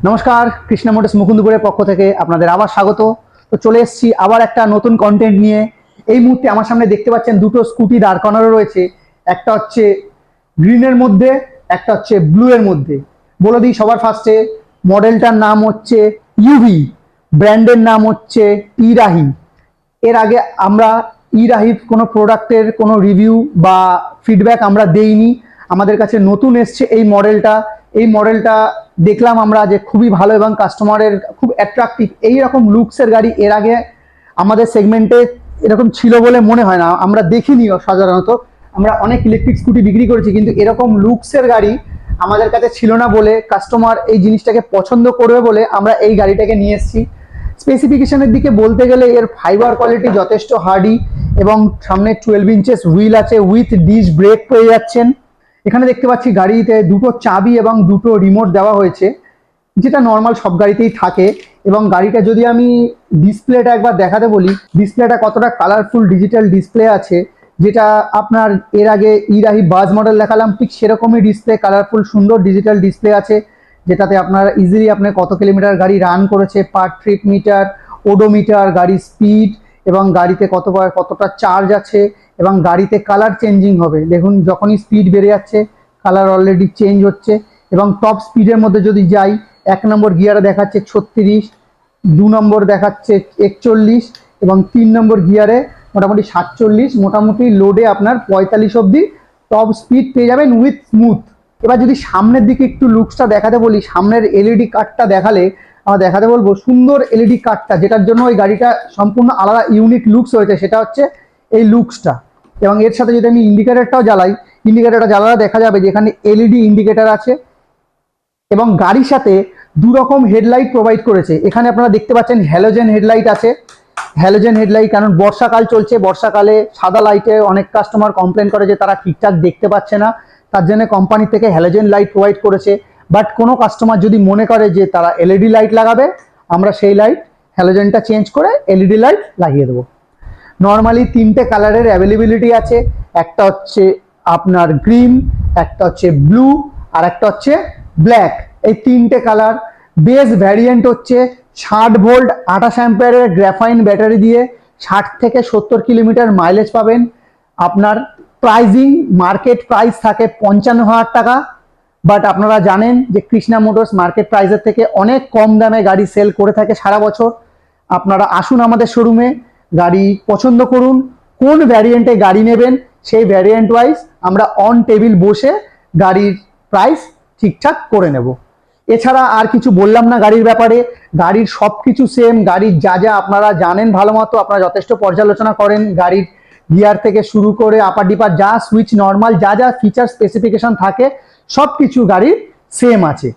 নমস্কার, কৃষ্ণা মোটরস মুকুন্দপুরের পক্ষ থেকে আপনাদের আবার স্বাগত। তো চলে এসেছি আবার একটা নতুন কন্টেন্ট নিয়ে। এই মুহূর্তে আমার সামনে দেখতে পাচ্ছেন দুটো স্কুটি দাঁড় করানো রয়েছে। একটা হচ্ছে গ্রিনের মধ্যে, একটা হচ্ছে ব্লু এর মধ্যে। বলে দিই সবার ফার্স্টে, মডেলটার নাম হচ্ছে ইউভি, ব্র্যান্ডের নাম হচ্ছে ইরাহি। এর আগে আমরা ইরাহির কোনো প্রোডাক্টের কোনো রিভিউ বা ফিডব্যাক আমরা দেইনি। আমাদের কাছে নতুন এসছে এই মডেলটা। এই মডেলটা দেখলাম আমরা যে খুবই ভালো এবং কাস্টমারের খুব অ্যাট্রাকটিভ। এইরকম লুকসের গাড়ি এর আগে আমাদের সেগমেন্টে এরকম ছিল বলে মনে হয় না, আমরা দেখিনি। সাধারণত আমরা অনেক ইলেকট্রিক স্কুটি বিক্রি করেছি, কিন্তু এরকম লুকসের গাড়ি আমাদের কাছে ছিল না বলে কাস্টমার এই জিনিসটাকে পছন্দ করবে বলে আমরা এই গাড়িটাকে নিয়ে এসেছি। স্পেসিফিকেশনের দিকে বলতে গেলে এর ফাইবার কোয়ালিটি যথেষ্ট হার্ডি এবং সামনে 12 ইঞ্চেস হুইল আছে, উইথ ডিস্ক ব্রেক পেয়ে যাচ্ছেন। এখানে দেখতে পাচ্ছি গাড়িতে দুটো চাবি এবং দুটো রিমোট দেওয়া হয়েছে, যেটা নর্মাল সব গাড়িতেই থাকে। এবং গাড়িটা যদি আমি ডিসপ্লেটা একবার দেখাতে বলি, ডিসপ্লেটা কতটা কালারফুল ডিজিটাল ডিসপ্লে আছে, যেটা আপনার এর আগে ইরাহি বাজ মডেল দেখালাম ঠিক সেরকমই ডিসপ্লে, কালারফুল সুন্দর ডিজিটাল ডিসপ্লে আছে, যেটাতে আপনার ইজিলি আপনি কত কিলোমিটার গাড়ি রান করেছে, পার ট্রিপ মিটার, ওডোমিটার, গাড়ির স্পিড এবং গাড়িতে কতটা চার্জ আছে, এবং গাড়িতে কালার চেঞ্জিং হবে। দেখুন যখনই স্পিড বেড়ে যাচ্ছে কালার অলরেডি চেঞ্জ হচ্ছে। এবং টপ স্পিডের মধ্যে যদি যাই, 1 নম্বর গিয়ারে দেখাচ্ছে 36, 2 নম্বর দেখাচ্ছে 41 এবং 3 নম্বর গিয়ারে মোটামুটি 47। মোটামুটি লোডে আপনার 45 অবধি টপ স্পিড পেয়ে যাবেন উইথ স্মুথ। এবার যদি সামনের দিকে একটু লুকসটা দেখাতে বলি, সামনের এলইডি কার্ডটা দেখালে আমরা দেখাতে বলবো সুন্দর এলইডি কার্ডটা, যেটার জন্য ওই গাড়িটা সম্পূর্ণ আলাদা ইউনিক লুকস হয়েছে, সেটা হচ্ছে এই লুকসটা। এবং এর সাথে যদি আমি ইন্ডিকেটরটাও জ্বালাই, ইন্ডিকেটরটা জ্বালালে দেখা যাবে যে এখানে এলইডি ইন্ডিকেটর আছে এবং গাড়ির সাথে 2 রকম হেডলাইট প্রোভাইড করেছে। এখানে আপনারা দেখতে পাচ্ছেন হ্যালোজেন হেডলাইট আছে। হ্যালোজেন হেডলাইট কারণ বর্ষাকাল চলছে, বর্ষাকালে সাদা লাইটে অনেক কাস্টমার কমপ্লেন করে যে তারা ঠিকঠাক দেখতে পাচ্ছে না, তার জন্য কোম্পানি থেকে হ্যালোজেন লাইট প্রোভাইড করেছে। বাট কোনো কাস্টমার যদি মনে করে যে তারা এলইডি লাইট লাগাবে, আমরা সেই লাইট হ্যালোজেনটা চেঞ্জ করে এলইডি লাইট লাগিয়ে দেবো। নর্মালি 3টে কালারের অ্যাভেলেবিলিটি আছে, একটা হচ্ছে আপনার গ্রিন, একটা হচ্ছে ব্লু আর একটা হচ্ছে ব্ল্যাক। এই 3টে কালার। বেস ভ্যারিয়েন্ট হচ্ছে 60 ভোল্ট 28 অ্যাম্পিয়ারের গ্রাফাইন ব্যাটারি দিয়ে 60 থেকে 70 কিলোমিটার মাইলেজ পাবেন। আপনার প্রাইজিং মার্কেট প্রাইস থাকে 55,000 টাকা। বাট আপনারা জানেন যে কৃষ্ণা মোটরস মার্কেট প্রাইসের থেকে অনেক কম দামে গাড়ি সেল করে থাকে সারা বছর। আপনারা আসুন আমাদের শোরুমে, গাড়ি পছন্দ করুন, কোন ভ্যারিয়েন্টে গাড়ি নেবেন সেই ভ্যারিয়েন্ট ওয়াইজ আমরা অন টেবিল বসে গাড়ির প্রাইস ঠিকঠাক করে নেব। এছাড়া আর কিছু বললাম না গাড়ির ব্যাপারে। গাড়ির সব কিছু সেম, গাড়ির যা যা আপনারা জানেন ভালো মতো, আপনারা যথেষ্ট পর্যালোচনা করেন, গাড়ির গিয়ার থেকে শুরু করে আপার ডিপার যা সুইচ নর্মাল যা যা ফিচার স্পেসিফিকেশন থাকে সব কিছু গাড়ির সেম আছে।